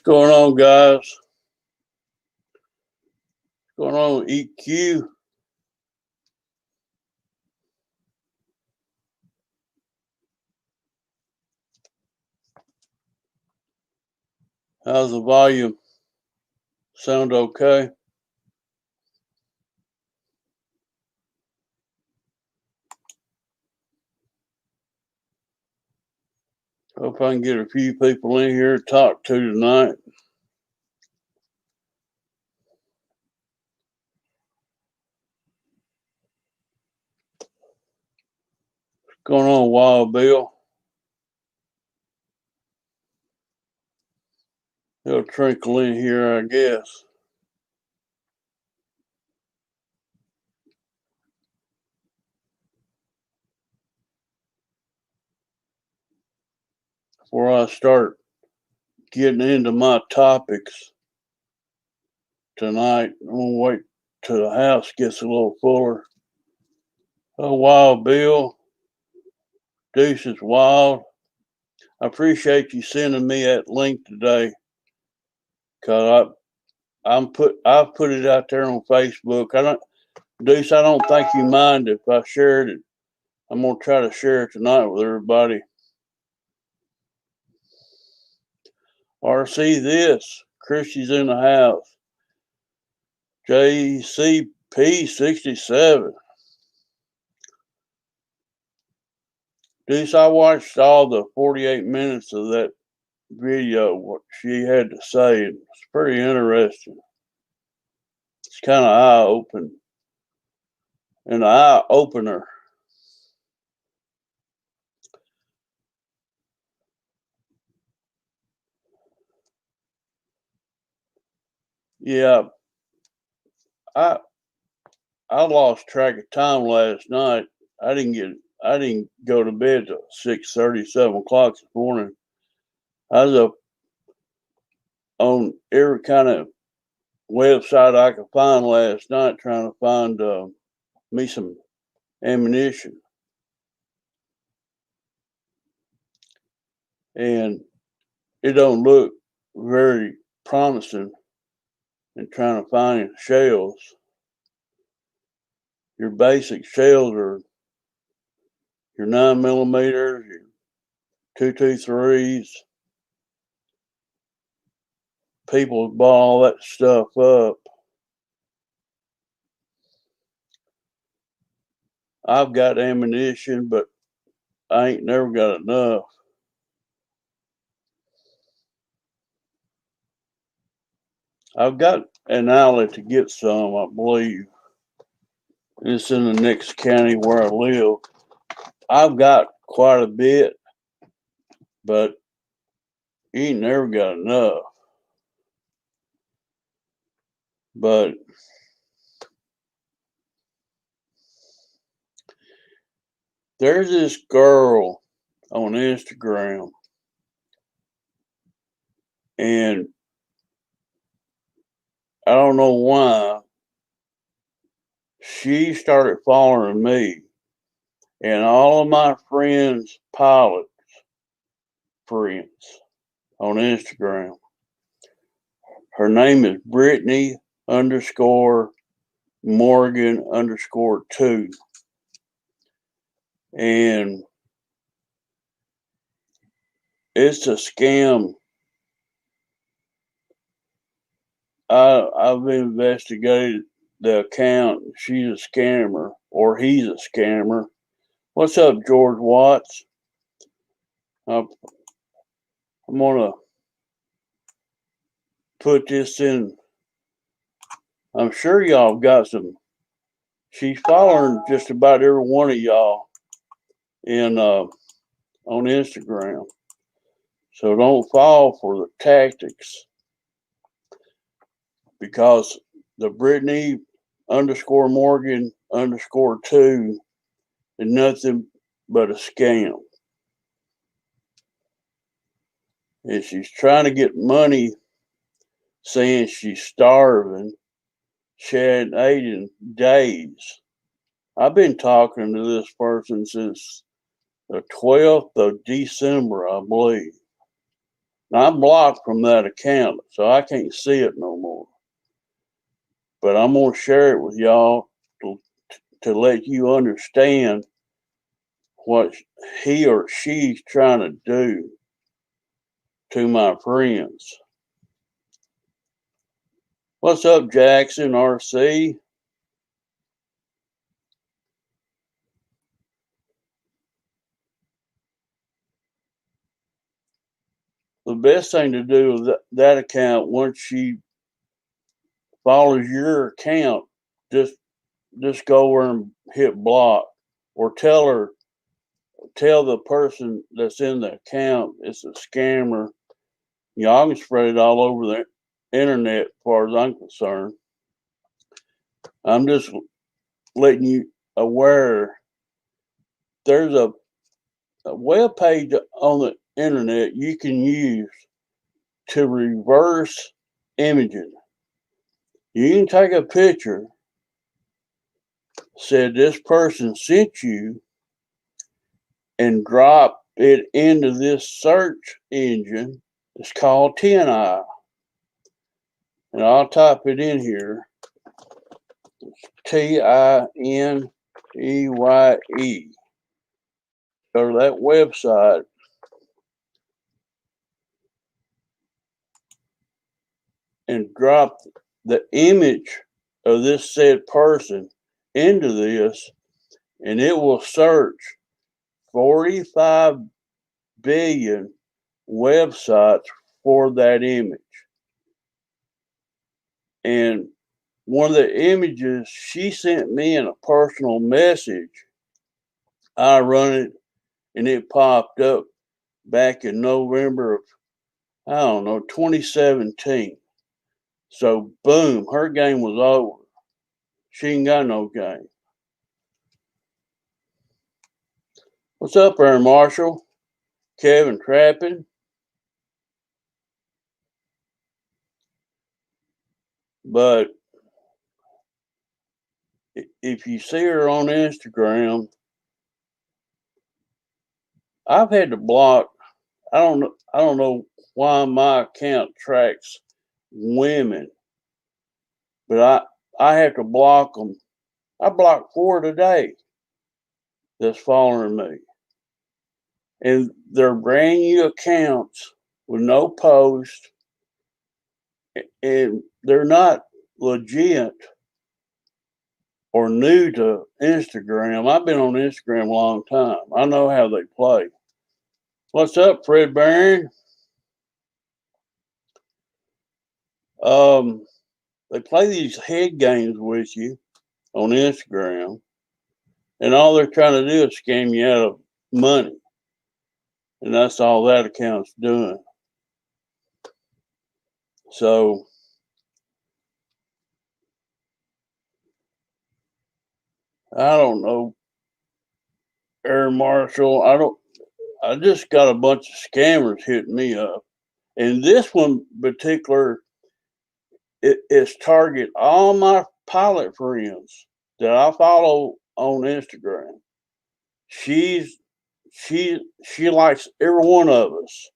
going on, guys? What's going on, EQ? How's the volume? Sound okay? Hope I can get a few people in here to talk to tonight. What's going on, Wild Bill? He'll trickle in here, I guess. Before I start getting into my topics tonight, I'm going to wait till the house gets a little fuller. Oh, Wild Bill. Deuce is wild. I appreciate you sending me that link today, cause I've put it out there on Facebook. Deuce, I don't think you mind if I shared it. I'm gonna try to share it tonight with everybody. RC this. Christy's in the house. JCP67. Deuce, I watched all the 48 minutes of that video, what she had to say. It's pretty interesting. It's kind of eye-opening. An eye-opener. Yeah, I lost track of time last night. I didn't go to bed till 6:30, 7 o'clock this morning. I was up on every kind of website I could find last night trying to find me some ammunition. And it don't look very promising in trying to find shells. Your basic shells are your 9mm, your 223s. People bought all that stuff up. I've got ammunition, but I ain't never got enough. I've got an outlet to get some, I believe. It's in the next county where I live. I've got quite a bit, but you ain't never got enough. But there's this girl on Instagram, and I don't know why she started following me and all of my friends, pilot friends on Instagram. Her name is Brittany _ Morgan _2. And it's a scam. I've investigated the account. She's a scammer, or he's a scammer. What's up, George Watts? I'm gonna put this in. I'm sure y'all got some. She's following just about every one of y'all on Instagram. So don't fall for the tactics, because the Brittany _Morgan _2 is nothing but a scam. And she's trying to get money, saying she's starving. She hadn't eaten in days. I've been talking to this person since the 12th of December, I believe. Now, I'm blocked from that account, so I can't see it no more. But I'm going to share it with y'all to let you understand what he or she's trying to do to my friends. What's up, Jackson RC? The best thing to do with that account, once she follows your account, just go over and hit block, or tell the person that's in the account it's a scammer. Y'all can spread it all over the internet as far as I'm concerned. I'm just letting you aware there's a web page on the internet you can use to reverse imaging. You can take a picture, said this person sent you, and drop it into this search engine. It's called 10i. And I'll type it in here. TINEYE. Go to that website. And drop the image of this said person into this, and it will search 45 billion websites for that image. And one of the images she sent me in a personal message, I run it and it popped up back in November of, 2017. So boom, her game was over. She ain't got no game. What's up there, Marshall? Kevin Trappin? But if you see her on Instagram, I've had to block. I don't know why my account tracks women, but I have to block them. I blocked 4 today that's following me, and they're brand new accounts with no post, and they're not legit or new to Instagram. I've been on Instagram a long time. I know how they play. What's up, Fred Barron? They play these head games with you on Instagram, and all they're trying to do is scam you out of money. And that's all that account's doing. So I don't know, Air Marshal. I just got a bunch of scammers hitting me up. And this one particular, it's target all my pilot friends that I follow on Instagram. She likes every one of us.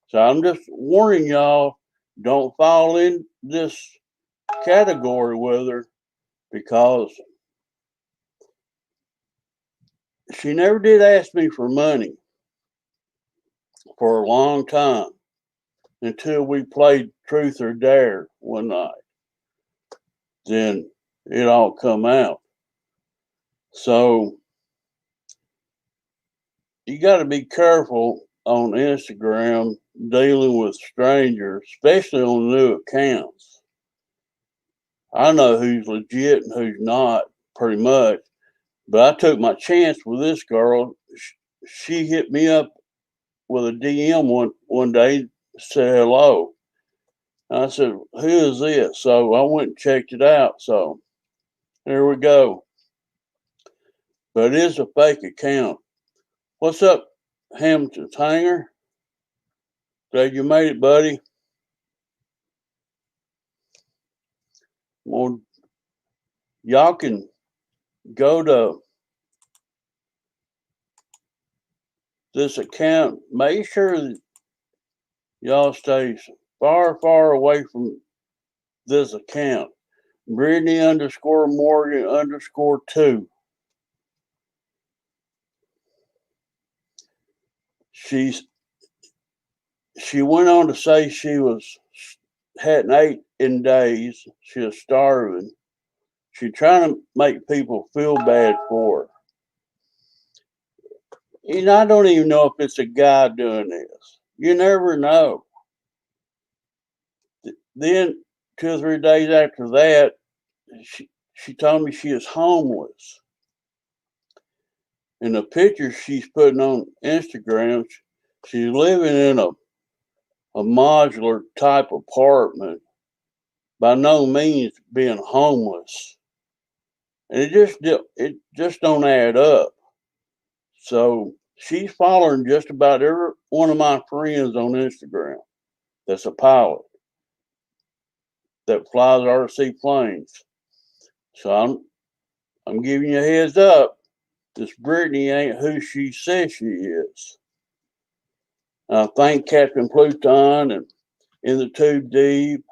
So I'm just warning y'all, don't fall in this category with her, because she never did ask me for money for a long time until we played Truth or Dare one night. Then it all come out. So you got to be careful on Instagram dealing with strangers, especially on new accounts. I know who's legit and who's not, pretty much. But I took my chance with this girl. She hit me up with a DM one day, said hello. I said, who is this? So I went and checked it out. So there we go. But it is a fake account. What's up, Hamilton Hanger? Glad you made it, buddy. Well, y'all can go to this account. Make sure that Y'all stay far, far away from this account. Brittany _ Morgan _2. She went on to say she hadn't ate in days. She was starving. She's trying to make people feel bad for her. And I don't even know if it's a guy doing this. You never know. Then 2 or 3 days after that, she told me she is homeless. In the pictures she's putting on Instagram, she's living in a modular type apartment, by no means being homeless. And it just don't add up. So she's following just about every one of my friends on Instagram that's a pilot that flies RC planes. So I'm giving you a heads up. This Brittany ain't who she says she is. I thank Captain Pluton and In the Tube Deep,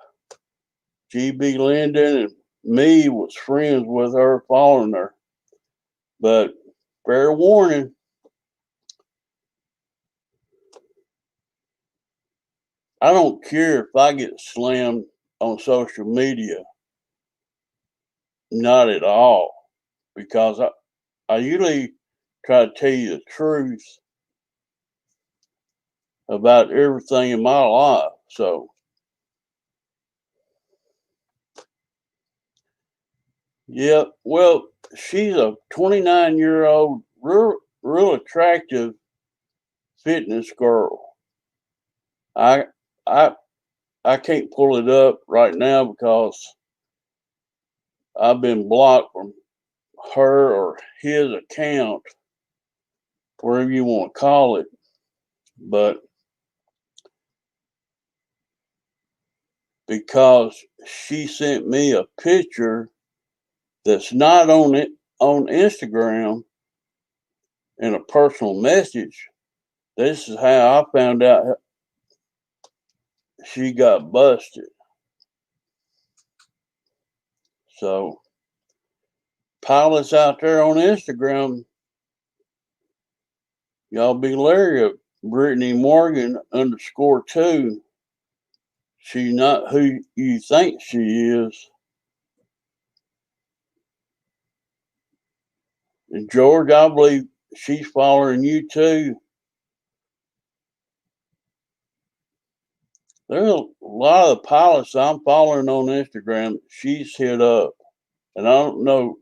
GB Linden, and me was friends with her, following her. But fair warning, I don't care if I get slammed on social media. Not at all. Because I usually try to tell you the truth about everything in my life. So, yeah, well, she's a 29-year-old, real attractive fitness girl. I I I can't pull it up right now because I've been blocked from her or his account, whatever you want to call it. But because she sent me a picture that's not on Instagram in a personal message, this is how I found out she got busted. So pilots out there on Instagram, y'all be leery of Brittany Morgan _2. She's not who you think she is. And George, I believe she's following you too. There's a lot of the pilots I'm following on Instagram, she's hit up. And I don't know.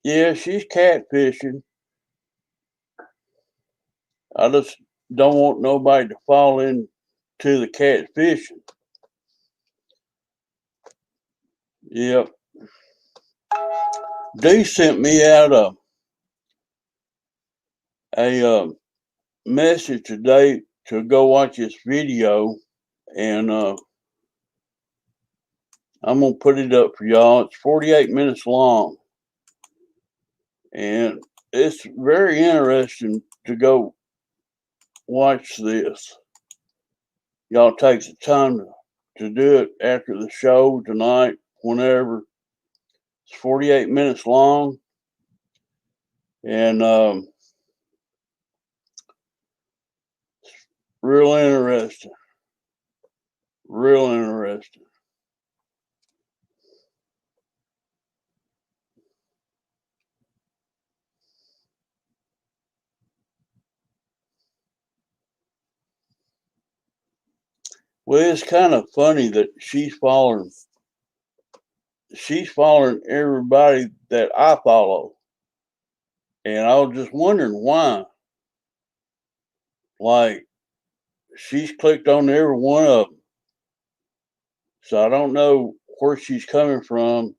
Yeah, she's catfishing. I just don't want nobody to fall into the catfishing. Yep. Dee sent me out a message today to go watch this video, and I'm gonna put it up for y'all. It's 48 minutes long, and it's very interesting to go watch this. Y'all take the time to do it after the show tonight, whenever. It's 48 minutes long, and real interesting. Real interesting. Well, it's kind of funny that she's following everybody that I follow. And I was just wondering why. Like, she's clicked on every one of them. So I don't know where she's coming from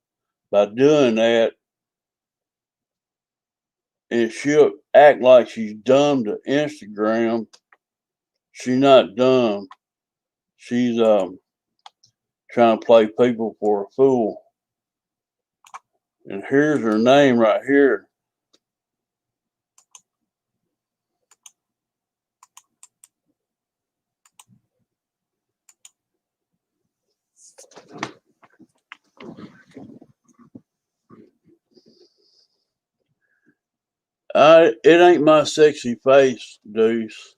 by doing that. And she'll act like she's dumb to Instagram. She's not dumb. She's trying to play people for a fool. And here's her name right here. It ain't my sexy face, Deuce.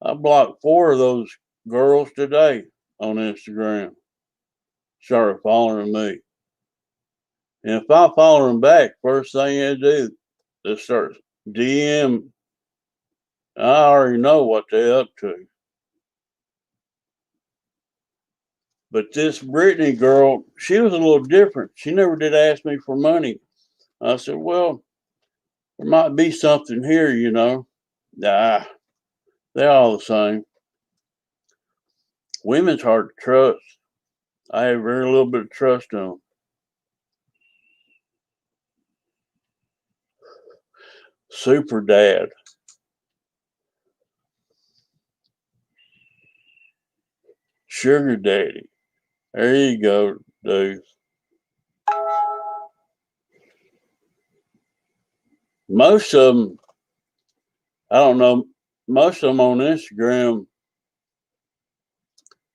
I blocked 4 of those girls today on Instagram. Started following me. And if I follow them back, first thing they do, they start DM. I already know what they're up to. But this Brittany girl, she was a little different. She never did ask me for money. I said, well, there might be something here, you know. Nah, they're all the same. Women's hard to trust. I have very little bit of trust in them. Super dad. Sugar daddy. There you go, dude. Most of them, I don't know, most of them on Instagram,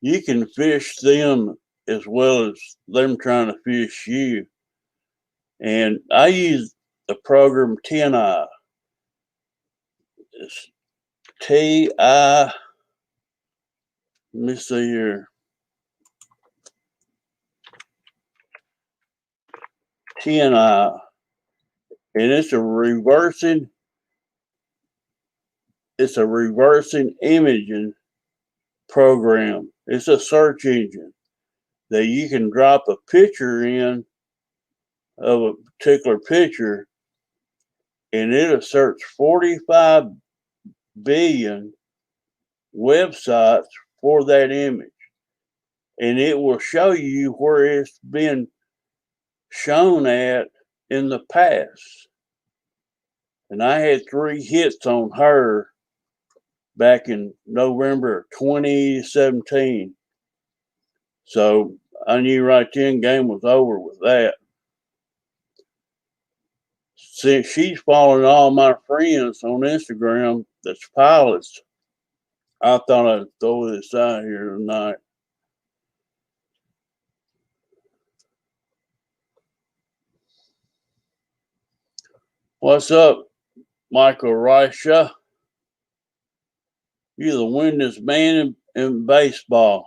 you can fish them as well as them trying to fish you. And I use the program 10i. It's TI. Let me see here. 10i. And it's a reversing imaging program. It's a search engine that you can drop a picture in of a particular picture and it'll search 45 billion websites for that image. And it will show you where it's been shown at in the past. And I had 3 hits on her back in November 2017. So I knew right then game was over with that. Since she's following all my friends on Instagram that's pilots, I thought I'd throw this out here tonight. What's up, Michael Reisha? You're the winningest man in baseball.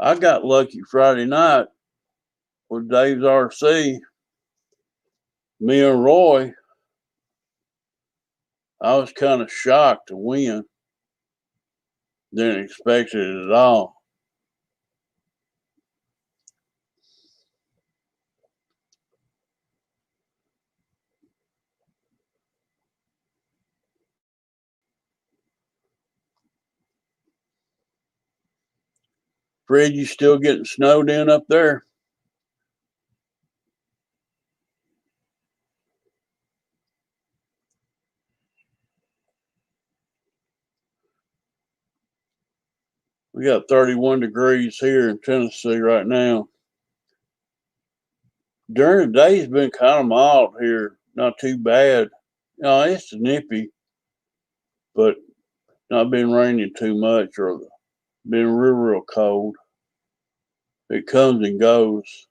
I got lucky Friday night with Dave's RC. Me and Roy, I was kind of shocked to win. Didn't expect it at all. Fred, you still getting snowed in up there? We got 31 degrees here in Tennessee right now. During the day, it's been kind of mild here. Not too bad. No, it's nippy, but not been raining too much or been real cold. It comes and goes.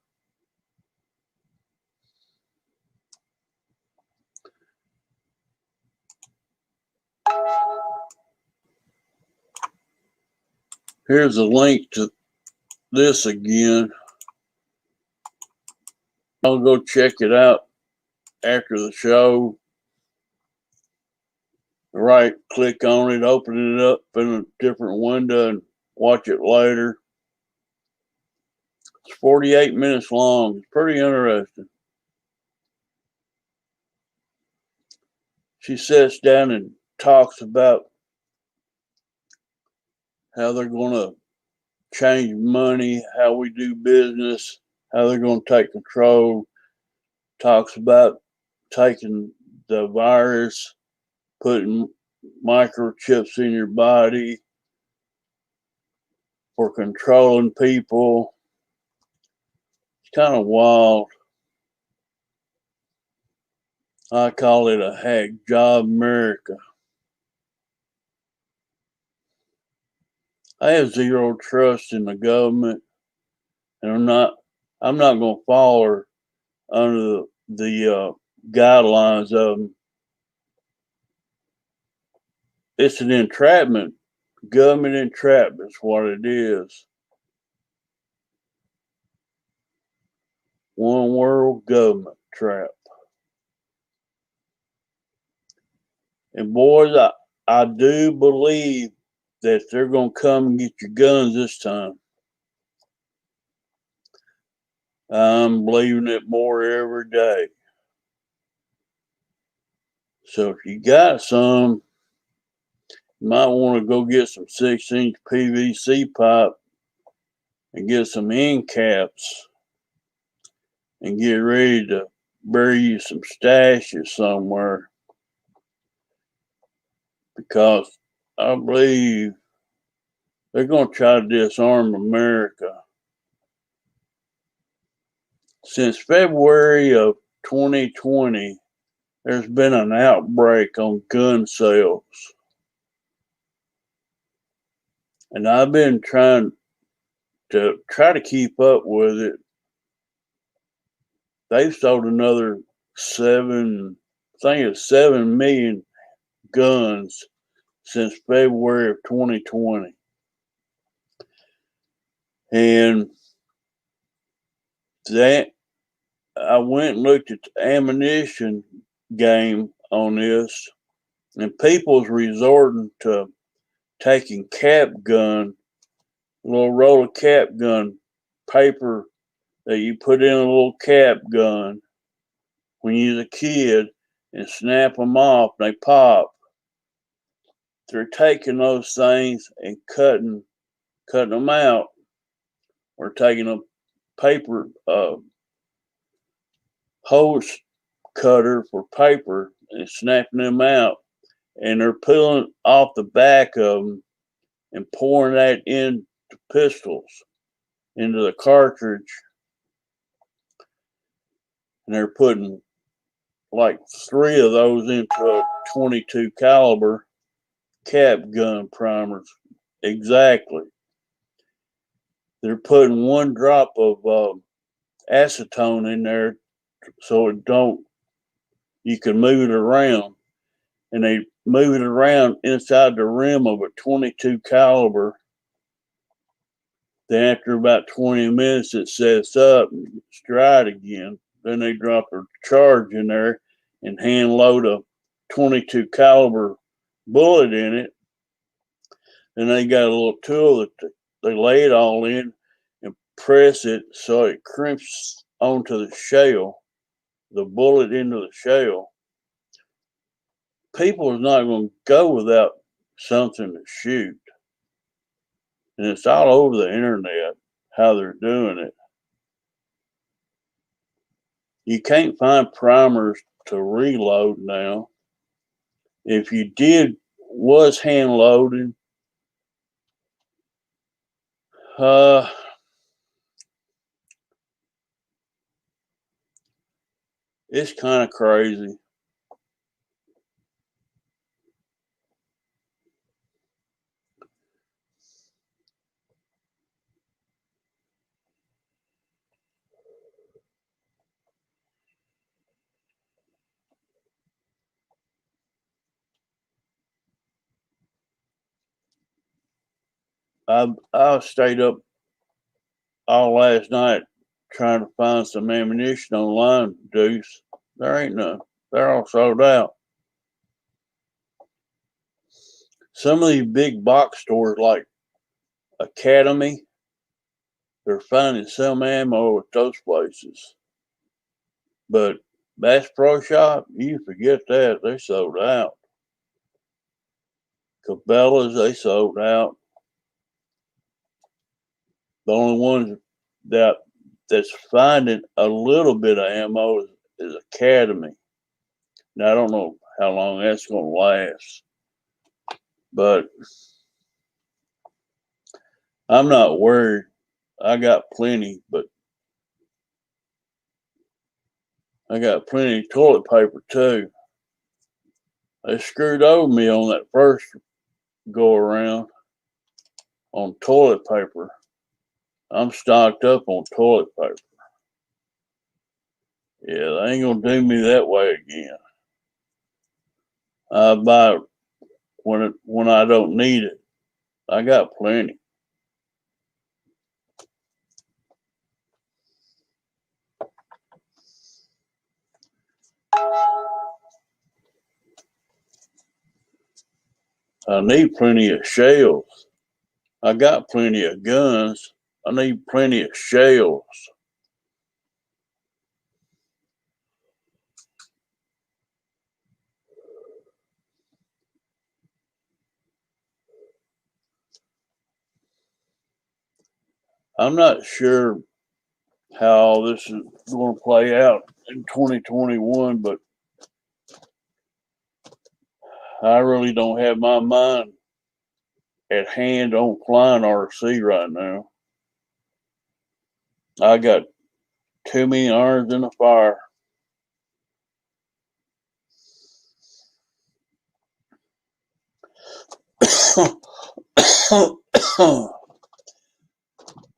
Here's a link to this again. I'll go check it out after the show. Right click on it, open it up in a different window, and watch it later. It's 48 minutes long. It's pretty interesting. She sits down and talks about how they're going to change money, how we do business, how they're going to take control. Talks about taking the virus, putting microchips in your body for controlling people. It's kind of wild. I call it a hack job, America. I have zero trust in the government, and I'm not going to follow under the guidelines of them. It's an entrapment. Government entrapment is what it is. One world government trap. And boys, I do believe that they're going to come and get your guns this time. I'm believing it more every day. So if you got some, you might want to go get some 6-inch PVC pipe and get some end caps and get ready to bury you some stashes somewhere, because I believe they're going to try to disarm America. Since February of 2020, there's been an outbreak on gun sales. And I've been trying to keep up with it. They've sold another 7 million guns since February of 2020. And that I went and looked at the ammunition game on this, and people's resorting to taking cap gun, a little roll of cap gun paper that you put in a little cap gun when you're a kid, and snap them off, they pop. They're taking those things and cutting them out, or taking a paper hose cutter for paper and snapping them out, and they're pulling off the back of them and pouring that into pistols, into the cartridge, and they're putting like 3 of those into a 22 caliber cap gun primers. Exactly. They're putting 1 drop of acetone in there so you can move it around, and they move it around inside the rim of a 22 caliber. Then after about 20 minutes, it sets up and it's dried again. Then they drop their charge in there and hand load a 22 caliber bullet in it. Then they got a little tool that they lay it all in and press it so it crimps onto the shell, the bullet into the shell. People is not going to go without something to shoot. And it's all over the internet how they're doing it. You can't find primers to reload now. If you was hand loading, it's kind of crazy. I stayed up all last night trying to find some ammunition online, Deuce. There ain't none. They're all sold out. Some of these big box stores like Academy, they're finding some ammo at those places. But Bass Pro Shop, you forget that. They sold out. Cabela's, they sold out. The only ones that's finding a little bit of ammo is Academy. Now, I don't know how long that's going to last, but I'm not worried. I got plenty, but I got plenty of toilet paper too. They screwed over me on that first go around on toilet paper. I'm stocked up on toilet paper. Yeah, they ain't gonna do me that way again. I buy it when I don't need it. I got plenty. I need plenty of shells. I got plenty of guns. I need plenty of shells. I'm not sure how all this is going to play out in 2021, but I really don't have my mind at hand on flying RC right now. I got too many irons in the fire.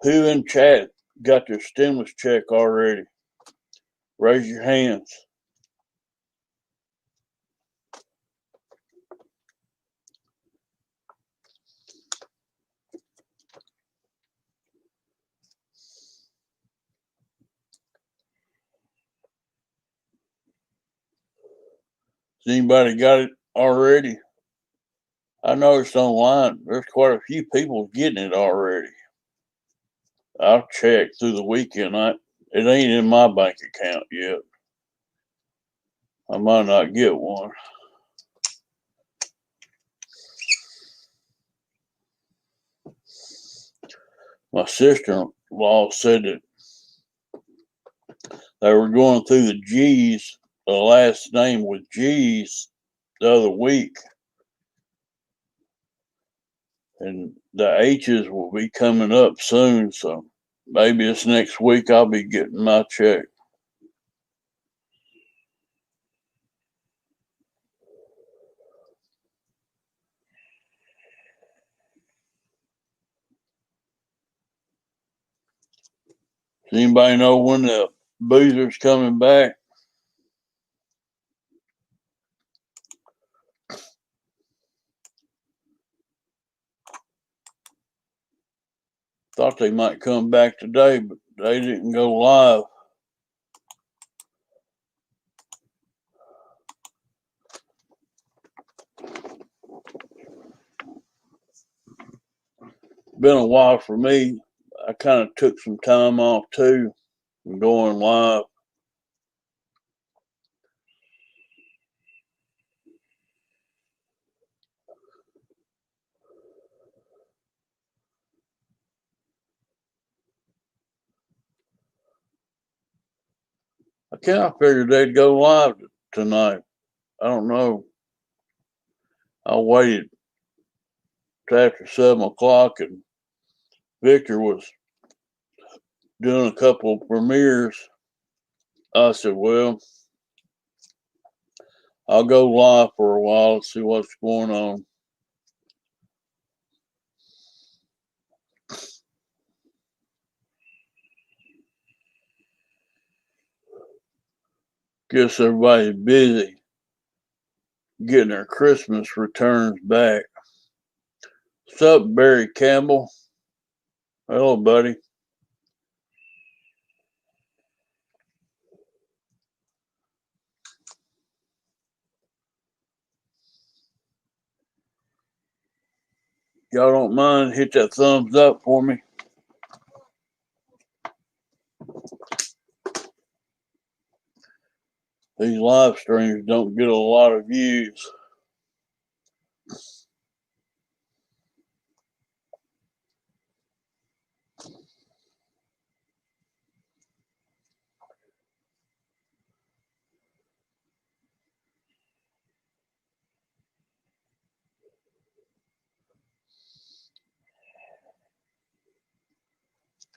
Who in chat got their stimulus check already? Raise your hands. Has anybody got it already? I noticed online there's quite a few people getting it already. I'll check through the weekend. It ain't in my bank account yet. I might not get one. My sister-in-law said that they were going through the G's, the last name with G's, the other week. And the H's will be coming up soon, so maybe it's next week I'll be getting my check. Does anybody know when the boozer's coming back? Thought they might come back today, but they didn't go live. Been a while for me. I kind of took some time off too from going live. I kind of figured they'd go live tonight. I don't know. I waited till after 7 o'clock, and Victor was doing a couple of premieres. I said, well, I'll go live for a while and see what's going on. Guess everybody's busy getting their Christmas returns back. What's up, Barry Campbell? Hello, buddy. Y'all don't mind, hit that thumbs up for me. These live streams don't get a lot of views.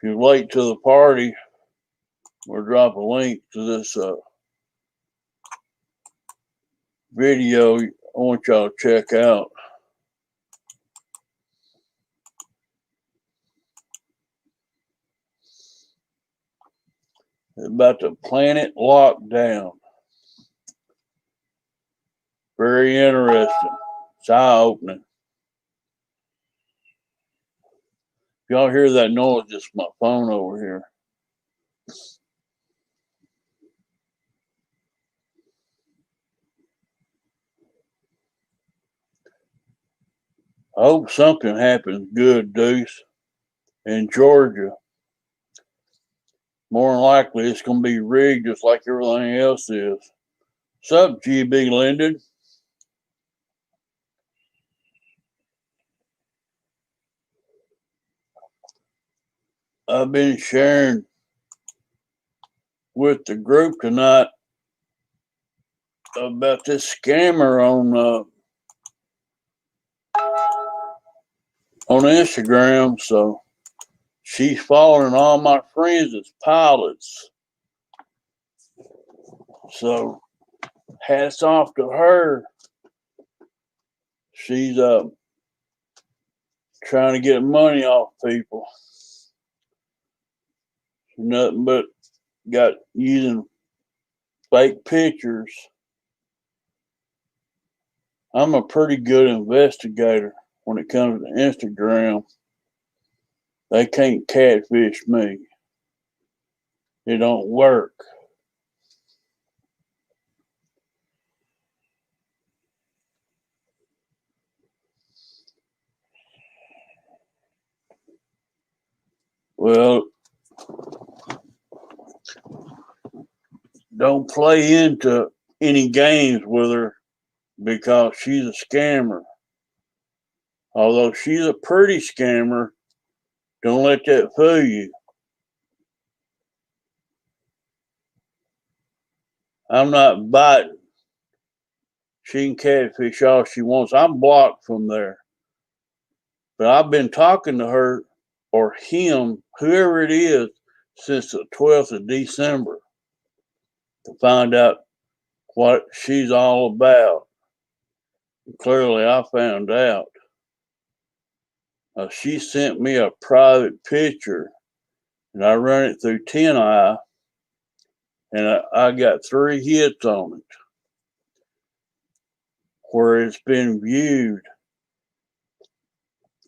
If you're late to the party, we'll drop a link to this video I want y'all to check out. It's about the planet lockdown. Very interesting. It's eye-opening. If y'all hear that noise, it's my phone over here. I hope something happens good, Deuce, in Georgia. More than likely, it's going to be rigged just like everything else is. What's up, GB Linden? I've been sharing with the group tonight about this scammer on Instagram. So she's following all my friends as pilots. So hats off to her. She's trying to get money off people. Nothing but got using fake pictures. I'm a pretty good investigator when it comes to Instagram. They can't catfish me. It don't work. Well, don't play into any games with her because she's a scammer. Although she's a pretty scammer, don't let that fool you. I'm not biting. She can catfish all she wants. I'm blocked from there. But I've been talking to her or him, whoever it is, since the 12th of December to find out what she's all about. And clearly, I found out. She sent me a private picture, and I run it through 10i, and I got 3 hits on it where it's been viewed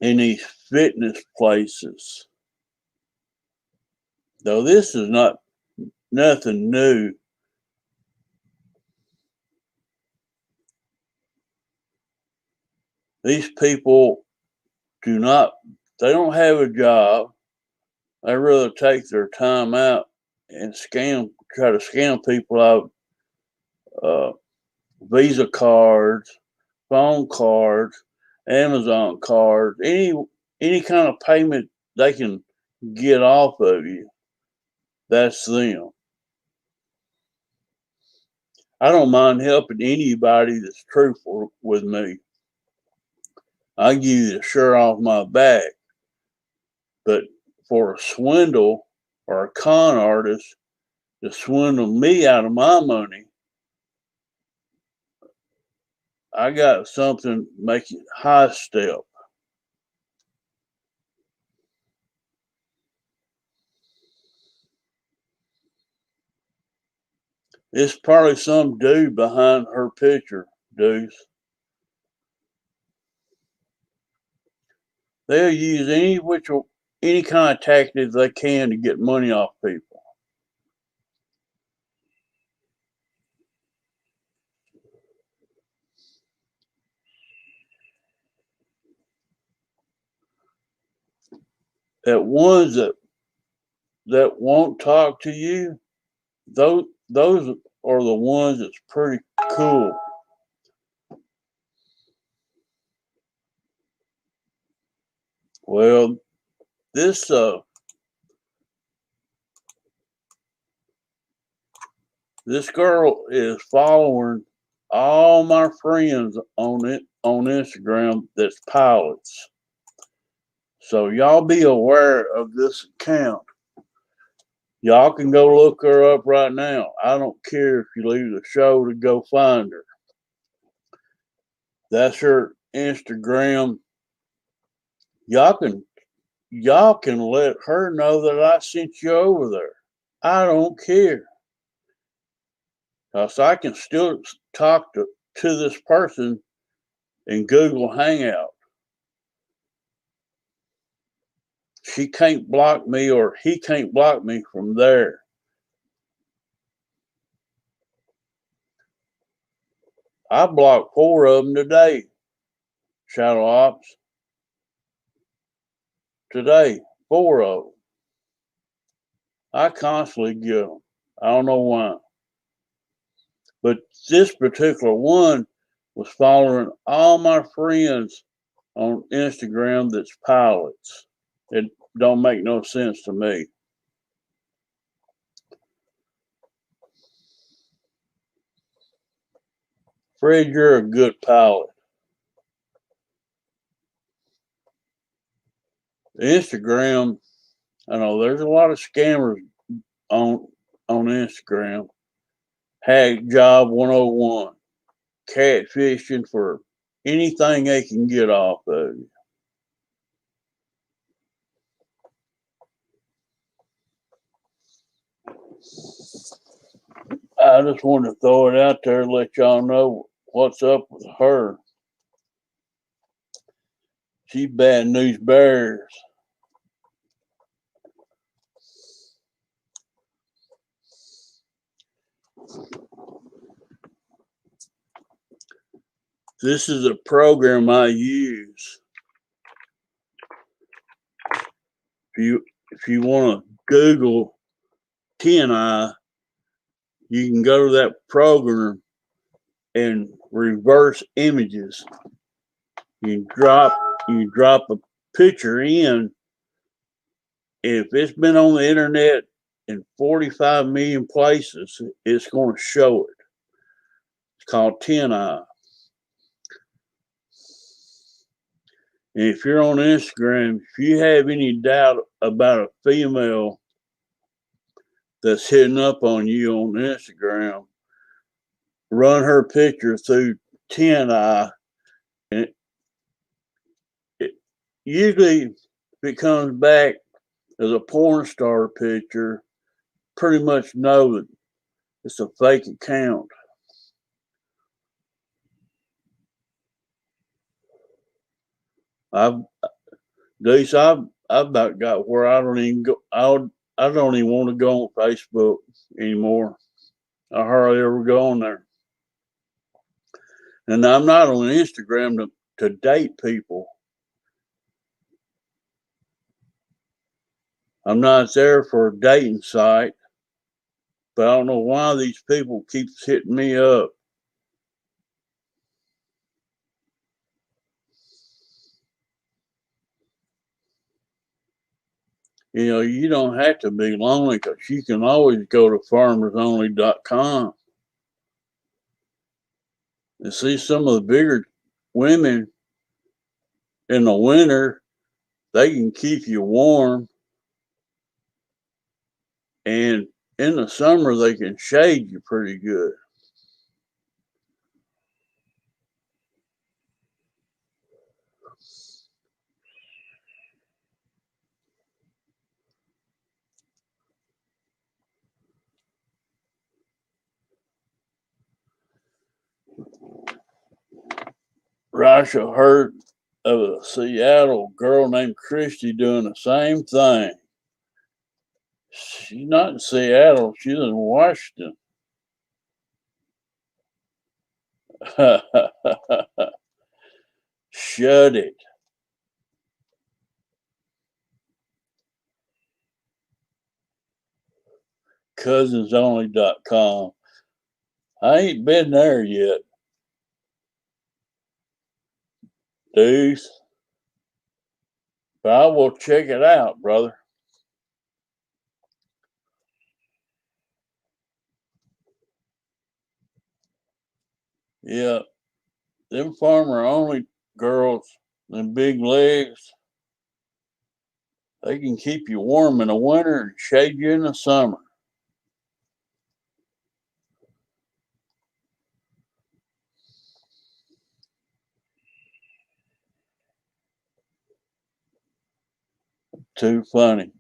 in these fitness places. Though this is not nothing new. These people they don't have a job. They rather take their time out and try to scam people out of Visa cards, phone cards, Amazon cards, any kind of payment they can get off of you. That's them. I don't mind helping anybody that's truthful with me. I give you the shirt off my back. But for a swindle or a con artist to swindle me out of my money, I got something make it high step. It's probably some dude behind her picture, Deuce. They'll use any kind of tactic they can to get money off people. That ones that won't talk to you, those are the ones that's pretty cool. Well, this this girl is following all my friends on Instagram that's pilots. So y'all be aware of this account. Y'all can go look her up right now. I don't care if you leave the show to go find her. That's her Instagram. Y'all can let her know that I sent you over there. I don't care. Cause I can still talk to this person in Google Hangout. She can't block me or he can't block me from there. I blocked 4 of them today. Shadow Ops. Today, 4 of them. I constantly get them. I don't know why. But this particular one was following all my friends on Instagram that's pilots. It don't make no sense to me. Fred, you're a good pilot. Instagram, I know there's a lot of scammers on Instagram. Hack Job 101, catfishing for anything they can get off of you. I just wanted to throw it out there and let y'all know what's up with her. She's bad news bears. This is a program I use. If you want to Google TNI, you can go to that program and reverse images. You drop a picture in. If it's been on the internet in 45 million places, it's going to show it. It's called TNI. And if you're on Instagram, if you have any doubt about a female that's hitting up on you on Instagram, run her picture through TNI, and it usually, if it comes back as a porn star picture, pretty much know that it's a fake account. I've about got where I don't even go. I don't even want to go on Facebook anymore. I hardly ever go on there. And I'm not on Instagram to date people. I'm not there for a dating site, but I don't know why these people keep hitting me up. You know, you don't have to be lonely because you can always go to farmersonly.com and see some of the bigger women in the winter. They can keep you warm, and in the summer they can shade you pretty good. Rasha heard of a Seattle girl named Christy doing the same thing. She's not in Seattle, she's in Washington. Shut it. Cousins.only.com. I ain't been there yet. Deuce. But I will check it out, brother. Yeah, them farmer only girls, them big legs, They can keep you warm in the winter and shade you in the summer. Too funny.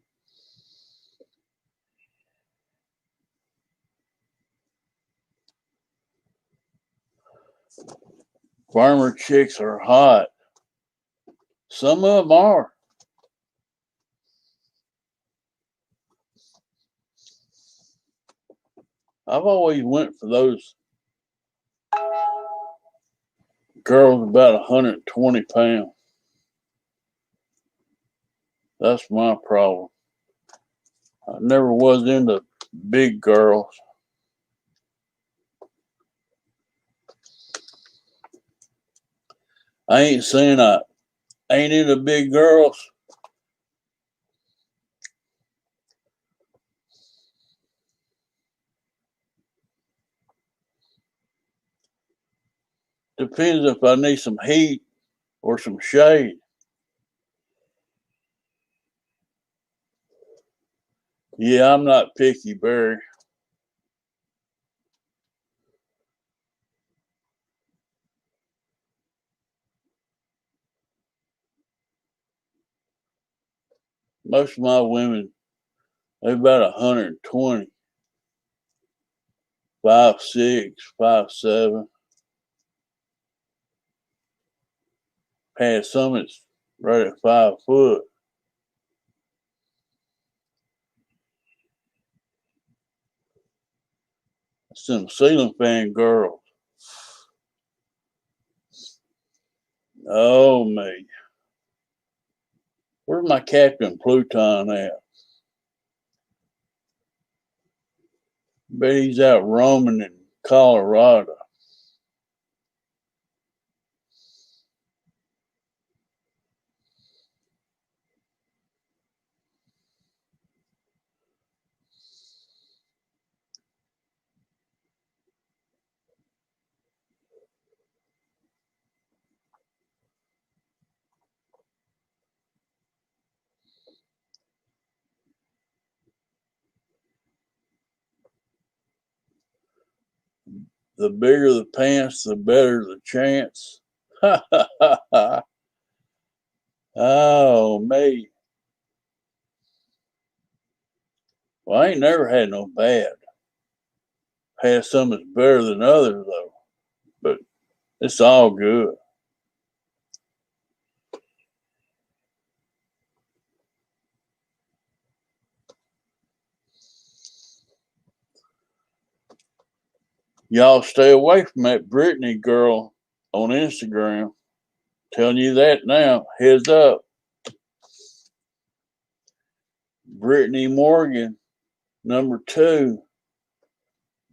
Farmer chicks are hot. Some of them are. I've always went for those girls about 120 pounds. That's my problem. I never was into big girls. I ain't saying I ain't into big girls. Depends if I need some heat or some shade. Yeah, I'm not picky, Barry. Most of my women, they're about 120, 5'6", 5'7". Had some that's right at 5 foot. Some ceiling fan girls. Oh me. Where's my Captain Pluton at? Bet he's out roaming in Colorado. The bigger the pants, the better the chance. Ha ha ha ha. Oh me. Well, I ain't never had no bad. Had some that's better than others though. But it's all good. Y'all stay away from that Brittany girl on Instagram. Telling you that now. Heads up. Brittany Morgan, #2.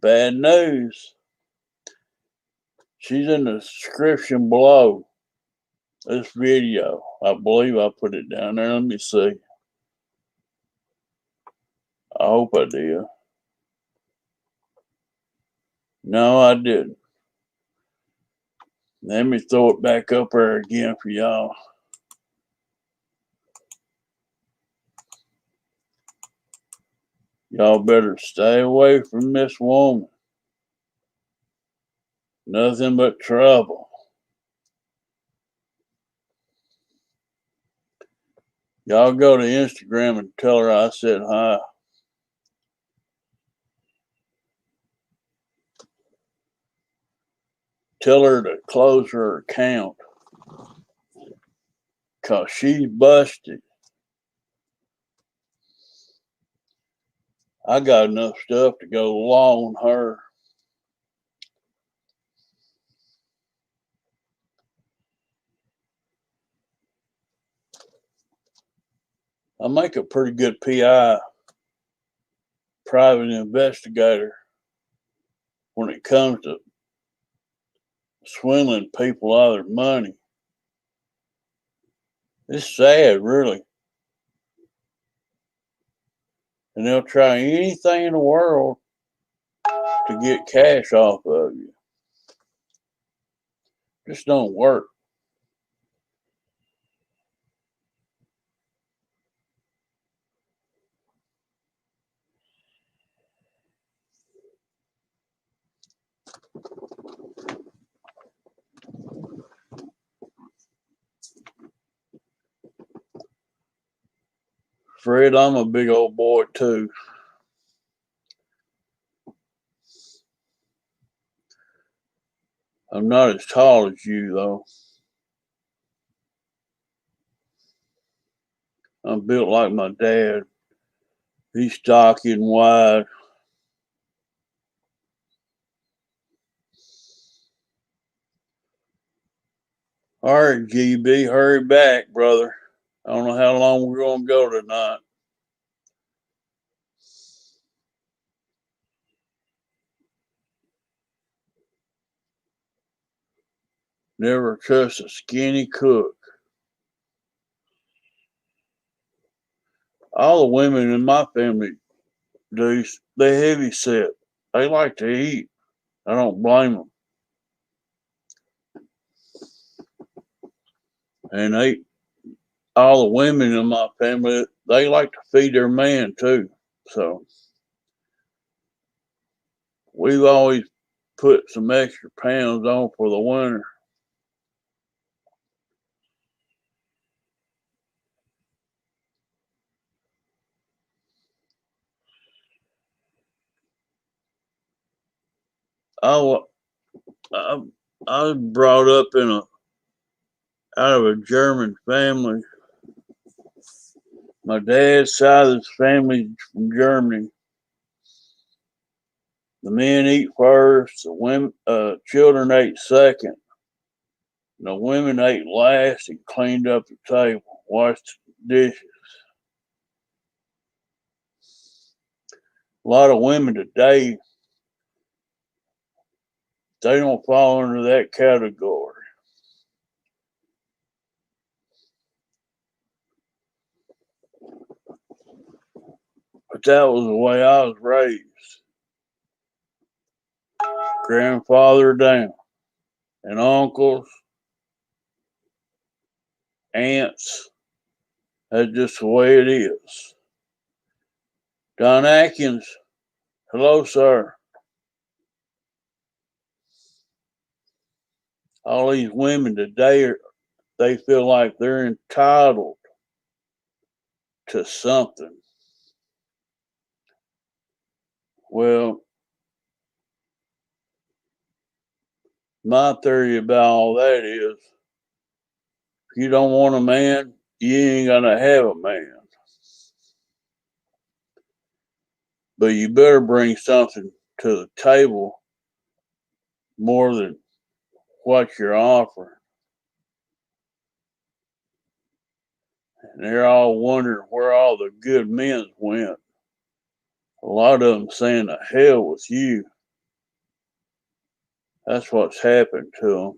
Bad news. She's in the description below this video. I believe I put it down there. Let me see. I hope I did. No, I didn't. Let me throw it back up there again for y'all. Y'all better stay away from this woman. Nothing but trouble. Y'all go to Instagram and tell her I said hi. Tell her to close her account. Cause she's busted. I got enough stuff to go along on her. I make a pretty good PI, private investigator, when it comes to swindling people out of their money. It's sad, really. And they'll try anything in the world to get cash off of you. Just don't work. Fred, I'm a big old boy too. I'm not as tall as you though. I'm built like my dad. He's stocky and wide. All right, GB, hurry back, brother. I don't know how long we're going to go tonight. Never trust a skinny cook. All the women in my family do. They heavy set. They like to eat. I don't blame them. And all the women in my family, they like to feed their man too. So we've always put some extra pounds on for the winter. I, I, I was brought up out of a German family. My dad's side of his family is from Germany. The men eat first, the women, children ate second. The women ate last and cleaned up the table, washed dishes. A lot of women today, they don't fall under that category. But that was the way I was raised. Grandfather down. And uncles, aunts. That's just the way it is. Don Atkins, hello, sir. All these women today, they feel like they're entitled to something. Well, my theory about all that is if you don't want a man, you ain't gonna have a man. But you better bring something to the table more than what you're offering. And they're all wondering where all the good men went. A lot of them saying the hell with you. That's what's happened to them.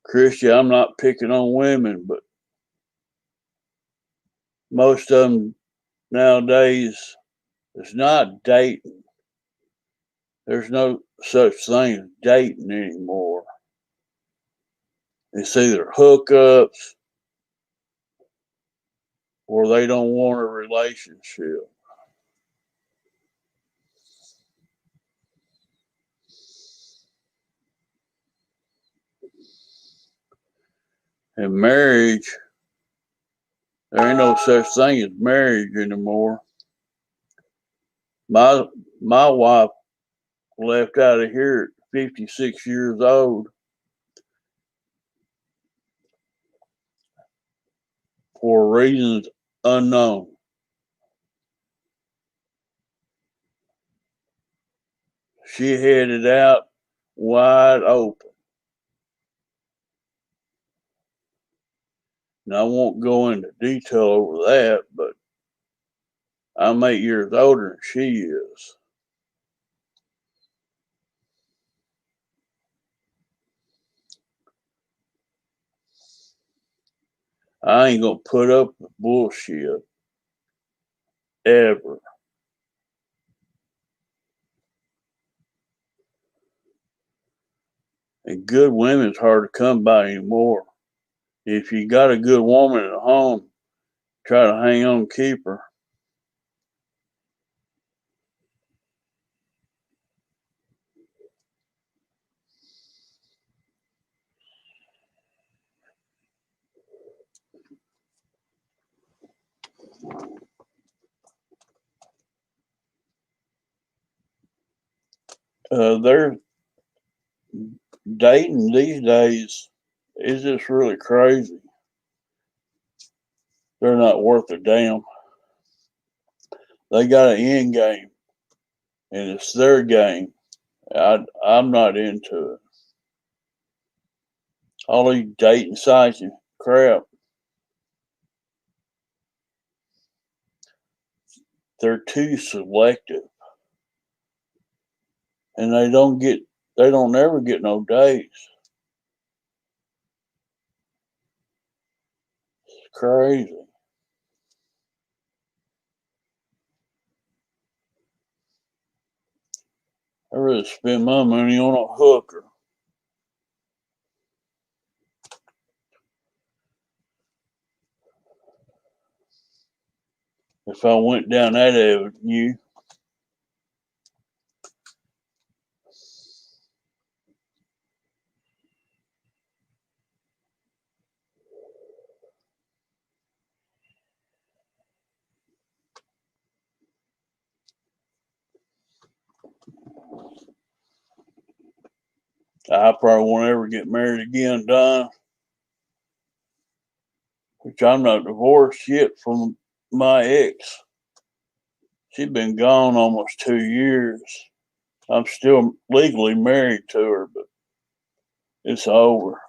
Christian, I'm not picking on women, but most of them nowadays, it's not dating. There's no such thing as dating anymore. It's either hookups or they don't want a relationship. And marriage, there ain't no such thing as marriage anymore. My my wife left out of here at 56 years old for reasons unknown. She headed out wide open. And I won't go into detail over that, but I'm 8 years older than she is. I ain't gonna put up with bullshit ever. And good women's hard to come by anymore. If you got a good woman at home, try to hang on, keep her. They're dating these days is just really crazy. They're not worth a damn. They got an end game, and it's their game. I'm not into it. All these dating sites and crap, they're too selective, and they don't ever get no dates. It's crazy. I rather spend my money on a hooker. If I went down that avenue, I probably won't ever get married again, Don. Which I'm not divorced yet from my ex. She's been gone almost 2 years. I'm still legally married to her, but it's over.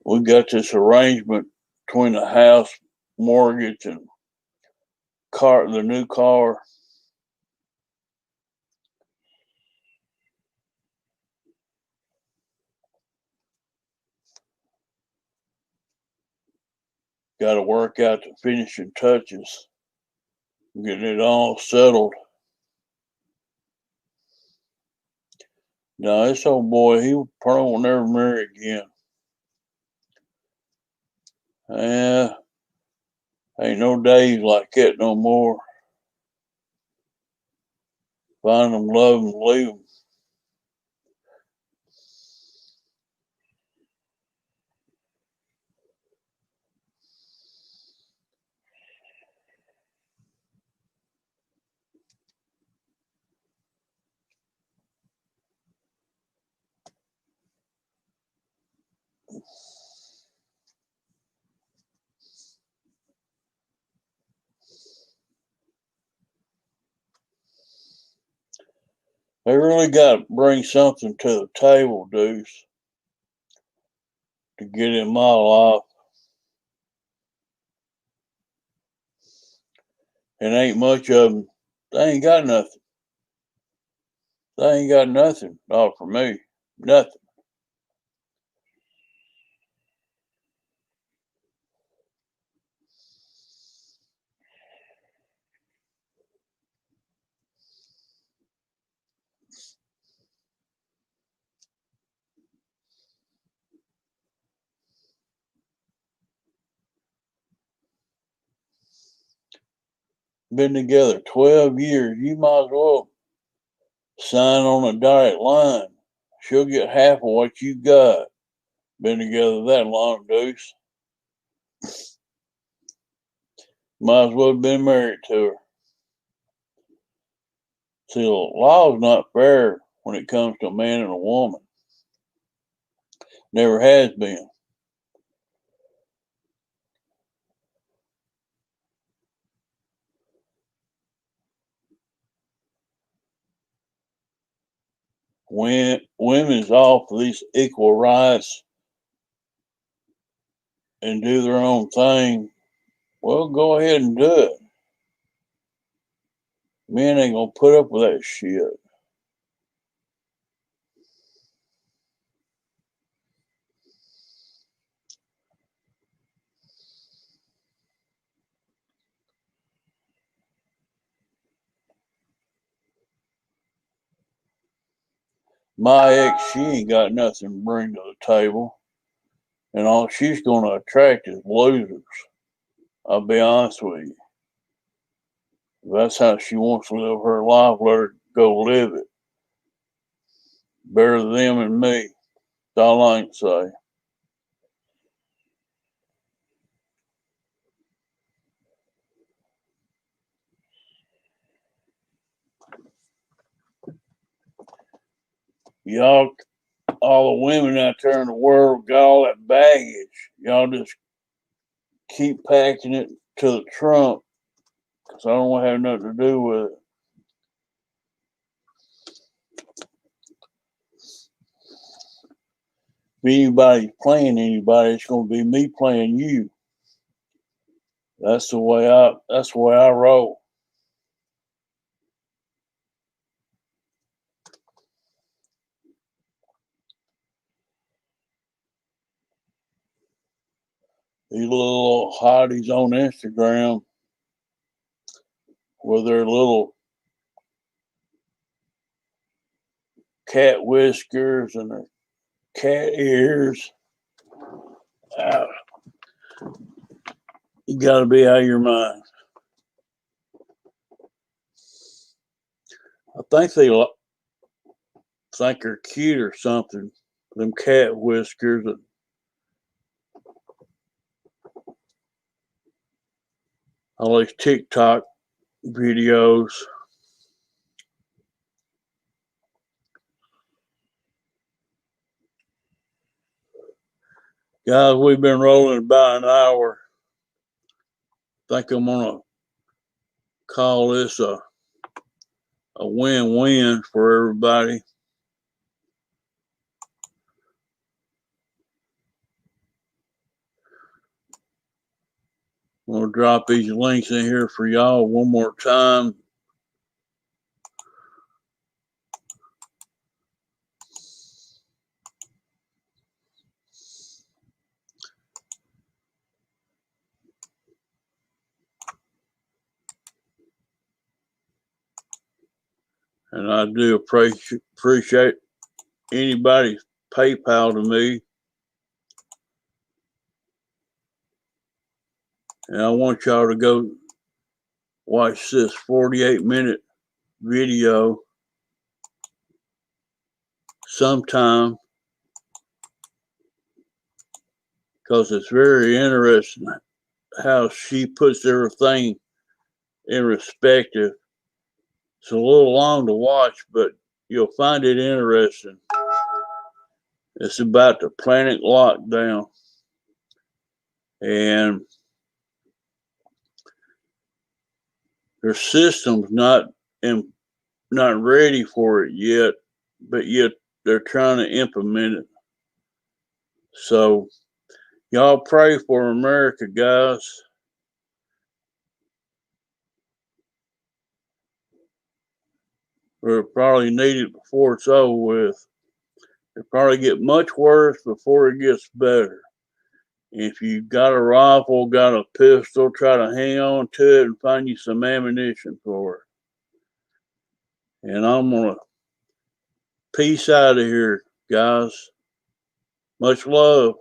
We got this arrangement between the house mortgage and the new car. Got to work out the finishing touches, getting it all settled. Now, this old boy, he probably will never marry again. Yeah, ain't no days like that no more. Find them, love them, leave them. They really got to bring something to the table, Deuce, to get in my life. And ain't much of them. They ain't got nothing. They ain't got nothing. Not for me. Nothing. Been together 12 years. You might as well sign on a dotted line. She'll get half of what you got. Been together that long, Deuce. Might as well have been married to her. See, the law's not fair when it comes to a man and a woman. Never has been. When women's all for these equal rights and do their own thing, well, go ahead and do it. Men ain't gonna put up with that shit. My ex, she ain't got nothing to bring to the table, and all she's gonna attract is losers. I'll be honest with you. If that's how she wants to live her life, let her go live it. Better them and me. That's all I can say. Y'all, all the women out there in the world got all that baggage. Y'all just keep packing it to the trunk because I don't want to have nothing to do with it. If anybody's playing anybody, it's going to be me playing you. That's the way I roll. These little hotties on Instagram with their little cat whiskers and their cat ears. You got to be out of your mind. I think they think they're cute or something. Them cat whiskers. All these TikTok videos. Guys, we've been rolling about an hour. I think I'm gonna call this a win-win for everybody. I'm gonna drop these links in here for y'all one more time. And I do appreciate anybody's PayPal to me. And I want y'all to go watch this 48-minute video sometime because it's very interesting how she puts everything in perspective. It's a little long to watch, but you'll find it interesting. It's about the planet lockdown. And their system's not ready for it yet, but yet they're trying to implement it. So y'all pray for America, guys. We'll probably need it before it's over with. It'll probably get much worse before it gets better. If you got a rifle, got a pistol, try to hang on to it and find you some ammunition for it. And I'm going to peace out of here, guys. Much love.